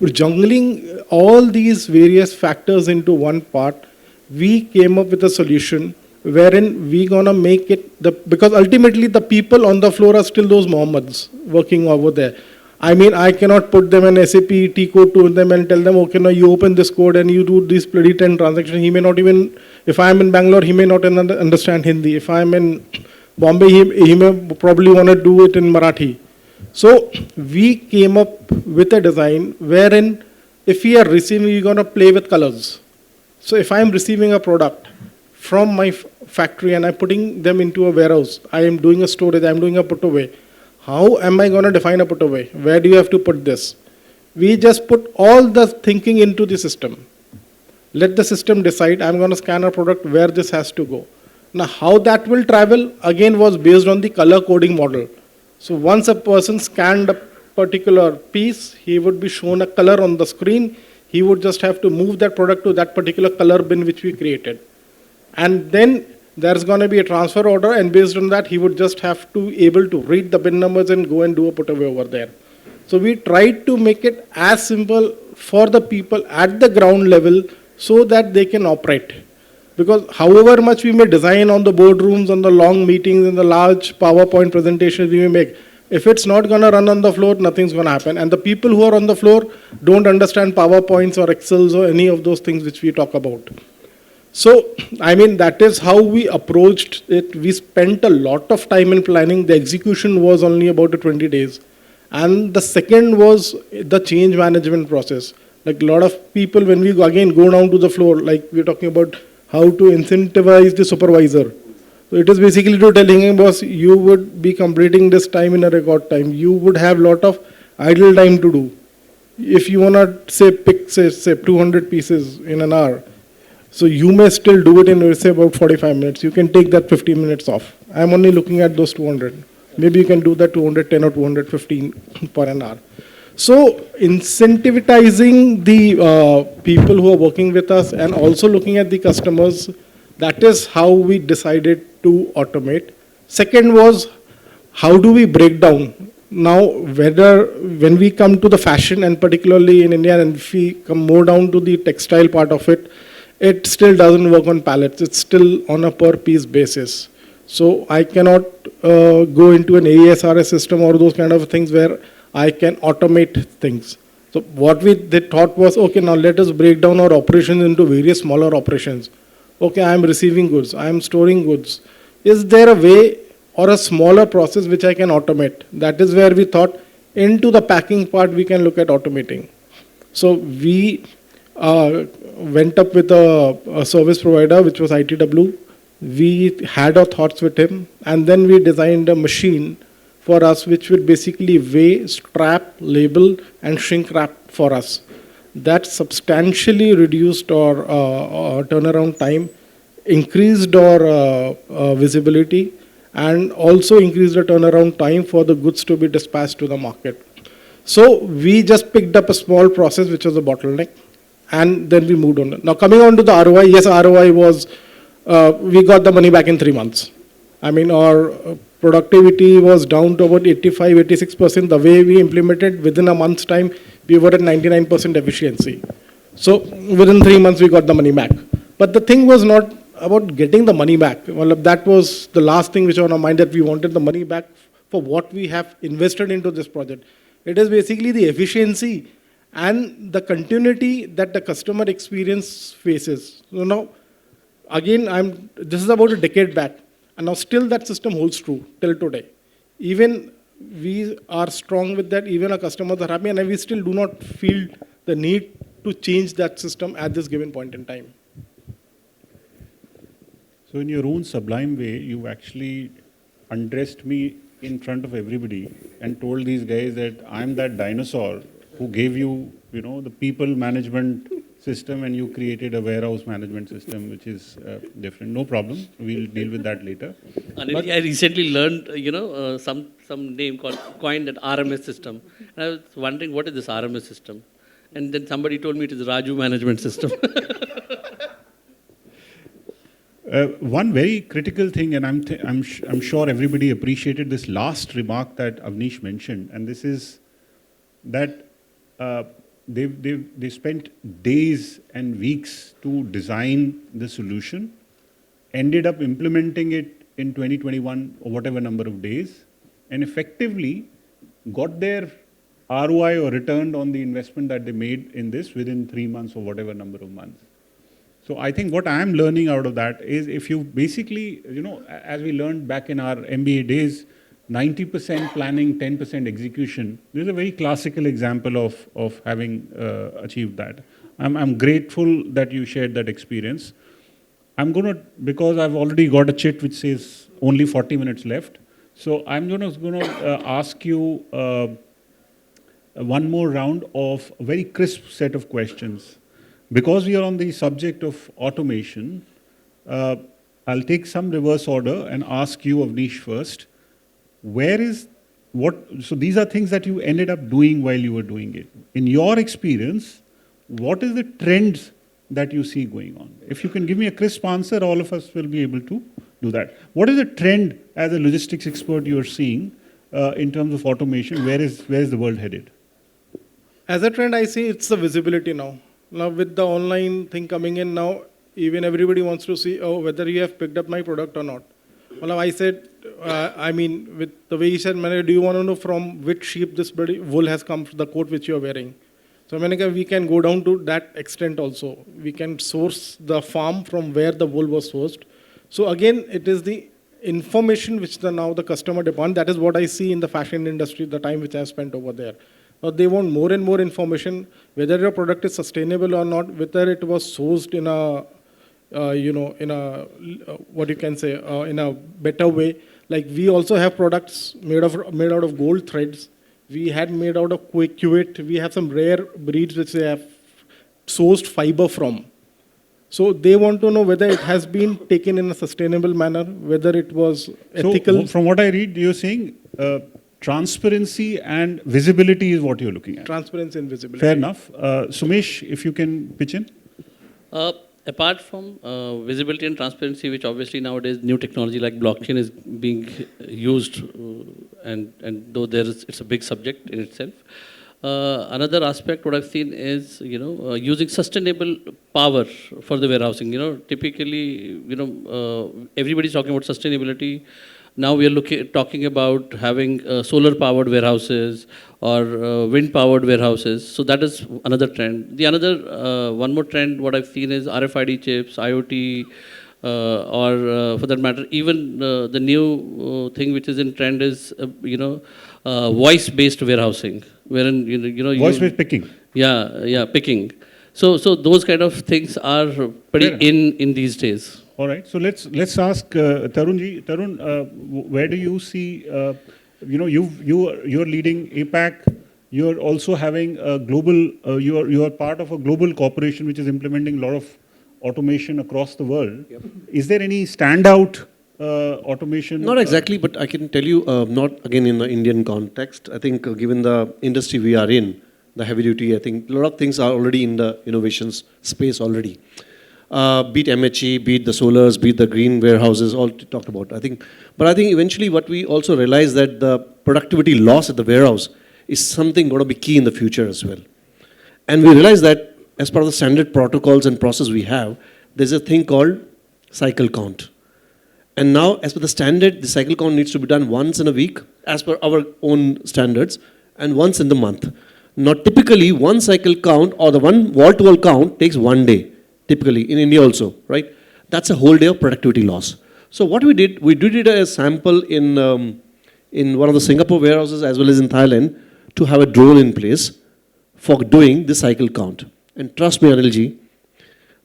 jungling all these various factors into one part, we came up with a solution wherein we gonna make it, because ultimately the people on the floor are still those Mohammeds working over there. I mean, I cannot put them an SAP T code to them and tell them, okay, now you open this code and you do this bloody 10 transactions. He may not even, if I am in Bangalore, he may not understand Hindi. If I am in Bombay, he may probably want to do it in Marathi. So we came up with a design wherein if we are receiving, we're going to play with colors. So if I am receiving a product from my factory and I'm putting them into a warehouse, I am doing a storage, I'm doing a put away. How am I going to define a put away? Where do you have to put this? We just put all the thinking into the system. Let the system decide, I'm going to scan a product where this has to go. Now, how that will travel, again, was based on the color coding model. So once a person scanned a particular piece, he would be shown a color on the screen. He would just have to move that product to that particular color bin which we created. And then there's going to be a transfer order, and based on that, he would just have to able to read the bin numbers and go and do a put away over there. So we tried to make it as simple for the people at the ground level so that they can operate. Because however much we may design on the boardrooms, on the long meetings, and the large PowerPoint presentations we may make, if it's not going to run on the floor, nothing's going to happen. And the people who are on the floor don't understand PowerPoints or Excels or any of those things which we talk about. So, I mean, that is how we approached it. We spent a lot of time in planning. The execution was only about 20 days. And the second was the change management process. Like a lot of people, when we again go down to the floor, like we're talking about how to incentivize the supervisor. So it is basically to telling him, boss, you would be completing this time in a record time. You would have a lot of idle time to do. If you want to say pick, say 200 pieces in an hour, so you may still do it in, say, about 45 minutes. You can take that 15 minutes off. I'm only looking at those 200. Maybe you can do that 210 or 215 per an hour. So incentivizing the people who are working with us and also looking at the customers, that is how we decided to automate. Second was, how do we break down? Now, when we come to the fashion, and particularly in India, and if we come more down to the textile part of it, it still doesn't work on pallets. It's still on a per piece basis. So I cannot go into an AESRS system or those kind of things where I can automate things. So what they thought was, okay, now let us break down our operations into various smaller operations. Okay, I am receiving goods, I am storing goods. Is there a way or a smaller process which I can automate? That is where we thought into the packing part we can look at automating. So we went up with a service provider, which was ITW. We had our thoughts with him, and then we designed a machine for us, which would basically weigh, strap, label, and shrink wrap for us. That substantially reduced our turnaround time, increased our visibility, and also increased the turnaround time for the goods to be dispatched to the market. So we just picked up a small process, which was a bottleneck, and then we moved on. Now coming on to the ROI, yes, ROI was, we got the money back in 3 months. I mean, our productivity was down to about 85, 86%. The way we implemented, within a month's time, we were at 99% efficiency. So within 3 months, we got the money back. But the thing was not about getting the money back. Well, that was the last thing which was on our mind, that we wanted the money back for what we have invested into this project. It is basically the efficiency and the continuity that the customer experience faces. So now, again, this is about a decade back, and now still that system holds true till today. Even we are strong with that, even our customers are happy, and we still do not feel the need to change that system at this given point in time. So in your own sublime way, you actually undressed me in front of everybody and told these guys that I'm that dinosaur who gave you, the people management system, and you created a warehouse management system, which is different. No problem. We'll deal with that later. Anil, I recently learned, some name called, coined that RMS system. And I was wondering, what is this RMS system? And then somebody told me it is Raju management system. One very critical thing, and I'm sure everybody appreciated this last remark that Avnish mentioned, and this is that they spent days and weeks to design the solution, ended up implementing it in 2021 or whatever number of days, and effectively got their ROI or returned on the investment that they made in this within 3 months or whatever number of months. So I think what I'm learning out of that is if you basically, as we learned back in our MBA days, 90% planning, 10% execution. This is a very classical example of having achieved that. I'm grateful that you shared that experience. I'm going to, because I've already got a chit which says only 40 minutes left. So I'm going to ask you one more round of a very crisp set of questions. Because we are on the subject of automation, I'll take some reverse order and ask you, Avnish, first. So these are things that you ended up doing while you were doing it. In your experience, what is the trends that you see going on? If you can give me a crisp answer, all of us will be able to do that. What is the trend as a logistics expert you are seeing in terms of automation? Where is the world headed? As a trend, I see it's the visibility now. Now with the online thing coming in now, even everybody wants to see, whether you have picked up my product or not. Well, I said, with the way he said, do you want to know from which sheep this wool has come, the coat which you are wearing? So we can go down to that extent also. We can source the farm from where the wool was sourced. So again, it is the information which now the customer demands. That is what I see in the fashion industry, the time which I have spent over there. Now they want more and more information, whether your product is sustainable or not, whether it was sourced in a in a better way. Like we also have products made out of gold threads. We had made out of Kuwait. We have some rare breeds which they have sourced fiber from. So they want to know whether it has been taken in a sustainable manner, whether it was ethical. So from what I read, you're saying transparency and visibility is what you're looking at. Transparency and visibility. Fair enough. Sumesh, if you can pitch in. Apart from visibility and transparency, which obviously nowadays new technology like blockchain is being used, and though it's a big subject in itself. Another aspect what I've seen is using sustainable power for the warehousing. Typically everybody's talking about sustainability. Now we are talking about having solar powered warehouses or wind powered warehouses. So that is another trend. The another one more trend what I've seen is RFID chips, IoT, or for that matter, even the new thing which is in trend is voice based warehousing, wherein Voice based picking. Yeah, picking. So those kind of things are pretty in these days. All right. So let's ask Tarun. Tarun, where do you see? You're leading APAC. You're also having a global. You are part of a global corporation which is implementing a lot of automation across the world. Yep. Is there any standout automation? Not exactly, but I can tell you. Not again in the Indian context. I think given the industry we are in, the heavy duty, I think a lot of things are already in the innovations space already. Be it MHE, be it the solars, be it the green warehouses, all talked about. But I think eventually what we also realize that the productivity loss at the warehouse is something going to be key in the future as well. And we realize that as part of the standard protocols and process we have, there's a thing called cycle count. And now as per the standard, the cycle count needs to be done once in a week as per our own standards and once in the month. Now typically one cycle count or the one wall-to-wall count takes 1 day. Typically, in India also, right? That's a whole day of productivity loss. So what we did it a sample in one of the Singapore warehouses as well as in Thailand to have a drone in place for doing the cycle count. And trust me, Anil,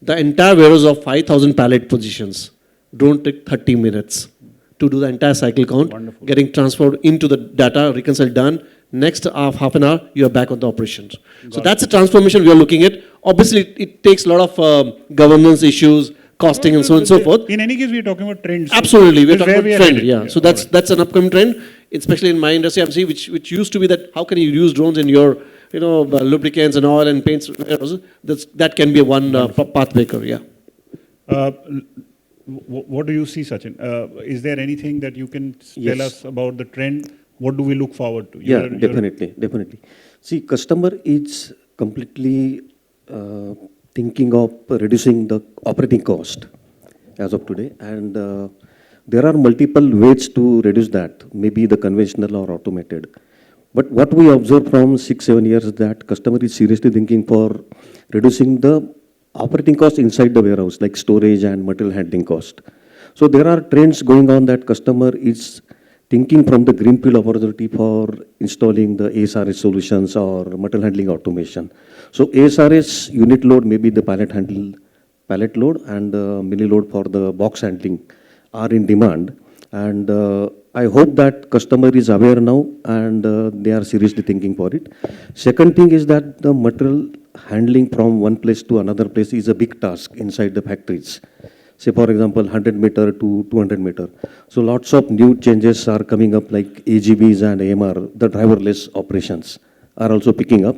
the entire warehouse of 5,000 pallet positions, drone took 30 minutes to do the entire cycle count. Wonderful. Getting transferred into the data, reconciled, done. Next half an hour, you are back on the operations. So that's a transformation we are looking at. Obviously, it takes a lot of governance issues, costing and so on and so forth. In any case, we are talking about trends. Absolutely, we are talking about trend. Yeah. So that's an upcoming trend, especially in my industry. I'm seeing which used to be that how can you use drones in your lubricants and oil and paints. That can be one path maker. Yeah. What do you see, Sachin? Is there anything that you can tell us about the trend? What do we look forward to? Definitely. See, customer is completely thinking of reducing the operating cost as of today, and there are multiple ways to reduce that, maybe the conventional or automated. But what we observe from 6-7 years is that customer is seriously thinking for reducing the operating cost inside the warehouse, like storage and material handling cost. So there are trends going on that customer is thinking from the greenfield opportunity for installing the ASRS solutions or material handling automation. So ASRS unit load, maybe the pallet load and the mini load for the box handling are in demand. And I hope that customer is aware now and they are seriously thinking for it. Second thing is that the material handling from one place to another place is a big task inside the factories. Say for example, 100 meter to 200 meter. So lots of new changes are coming up like AGVs and AMR, the driverless operations are also picking up.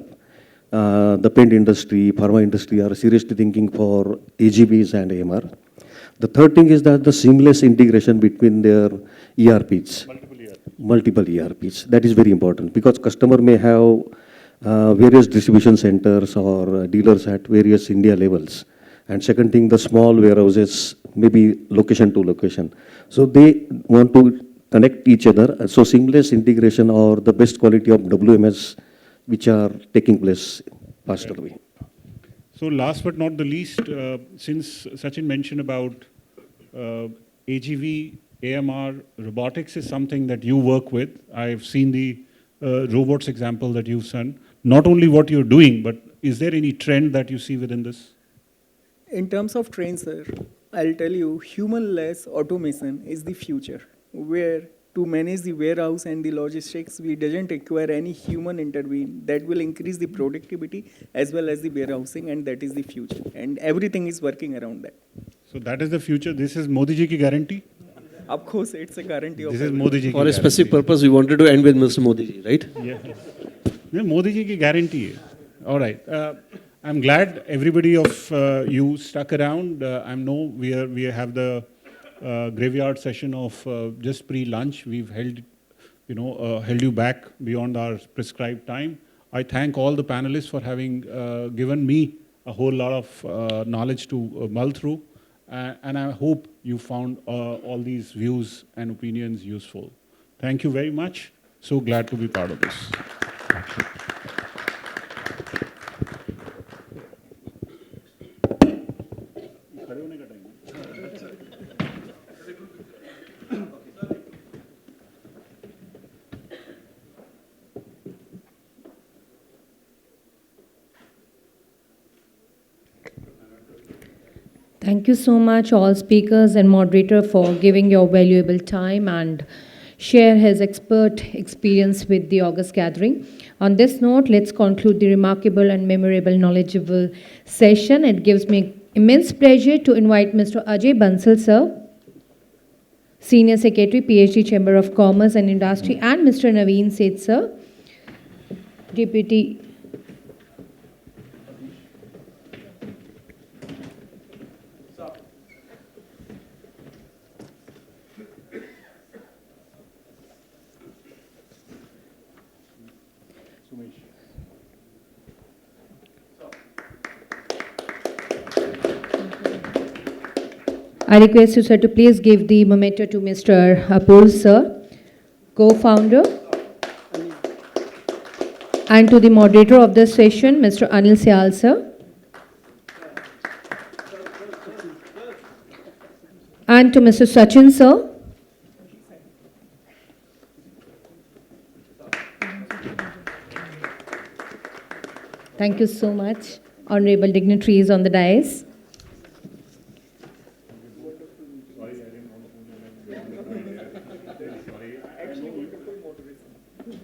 The paint industry, pharma industry are seriously thinking for AGVs and AMR. The third thing is that the seamless integration between their ERPs. Multiple ERPs. That is very important because customer may have various distribution centers or dealers at various India levels. And second thing, the small warehouses, maybe location to location. So they want to connect each other. So seamless integration or the best quality of WMS which are taking place faster way. So last but not the least, since Sachin mentioned about AGV, AMR, robotics is something that you work with. I've seen the robots example that you've done. Not only what you're doing, but is there any trend that you see within this? In terms of trends, sir, I'll tell you, human-less automation is the future, where to manage the warehouse and the logistics, we doesn't require any human intervene. That will increase the productivity as well as the warehousing, and that is the future. And everything is working around that. So that is the future. This is Modi ji ki guarantee? Of course, it's a guarantee of This is Modi ji ki For a guarantee. specific purpose, we wanted to end with Mr. Modi ji, right? Yeah. Yeah, Modi ji ki guarantee hai. All right. I'm glad everybody of you stuck around. I know we have the graveyard session of just pre-lunch. We've held you back beyond our prescribed time. I thank all the panelists for having given me a whole lot of knowledge to mull through. And I hope you found all these views and opinions useful. Thank you very much. So glad to be part of this. Thank you so much, all speakers and moderator, for giving your valuable time and share his expert experience with the August gathering. On this note, let's conclude the remarkable and memorable, knowledgeable session. It gives me immense pleasure to invite Mr. Ajay Bansal, sir, Senior Secretary, PhD, Chamber of Commerce and Industry, and Mr. Naveen Seth, sir, Deputy. I request you, sir, to please give the memento to Mr. Apurv, sir, co-founder, and to the moderator of this session, Mr. Anil Syal, sir, and to Mr. Sachin, sir. Thank you so much, honorable dignitaries on the dais.